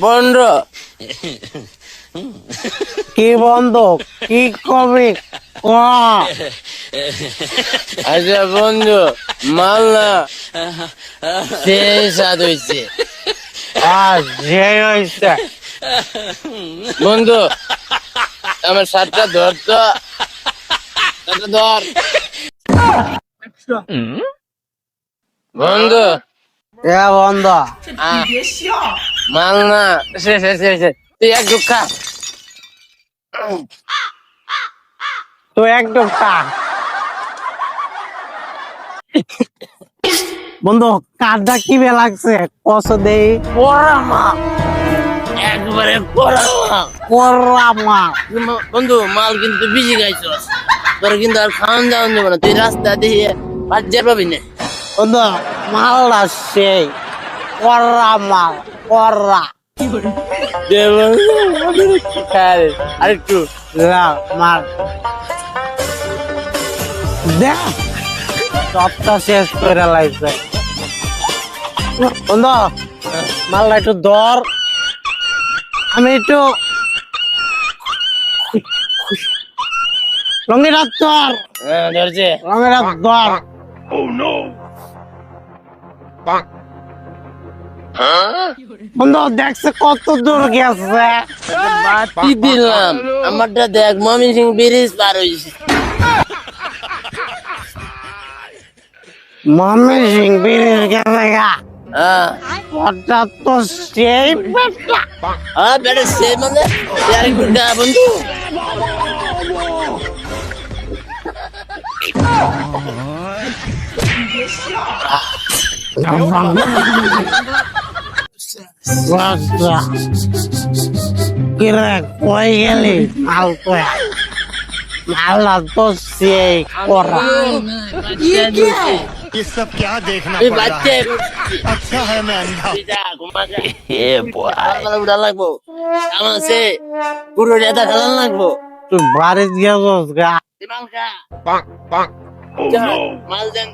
বন্ধ কি বন্ধ কি কবি আচ্ছা বন্ধু মাল না সেই স্বাদ হয়েছে বন্ধু আমার শার্টটা ধর তো ধর বন্ধু বন্ধ মাল না তুই এক দুঃখা তুই একদম বন্ধু কাঠটা কি বে লাগছে কষ দেই পড়ামা একবারে পড়ামা করলামা বন্ধু মাল কিন্তু বিজি গাইছস তোর কিন্তু আর খাওয়ান দাওয়ান দেবো না তুই রাস্তা দিয়ে বাজ্যার পাবি না বন্ধু মালটা সেই করলামা করলা আরেকটু মার দেখ সবটা শেষ করে লাগছে বন্ধু মালটা একটু ধর আমি একটু রঙের হাত ধর ধরছে রঙের হাত ধর বন্ধু দেখছে কত দূর গেছে বাতি দিলাম আমারটা দেখ মমিন সিং ব্রিজ পার হয়েছে মামি সিং ব্রিজ গেছে গা হ্যাঁ ওটা তো সেই পেটটা বেটা সে মানে আরেকটু দা বন্ধু কিরে কই গেলি মালতো মালা তো সেই করা ये सब क्या देखना এই पड़ रहा বাচ্চা है अच्छा है मैं अंधा উড়া লাগবো আমার সে পুরো রেতা খেলান লাগবো তুই বাড়ি গেছস গা মাল খা মাল দেন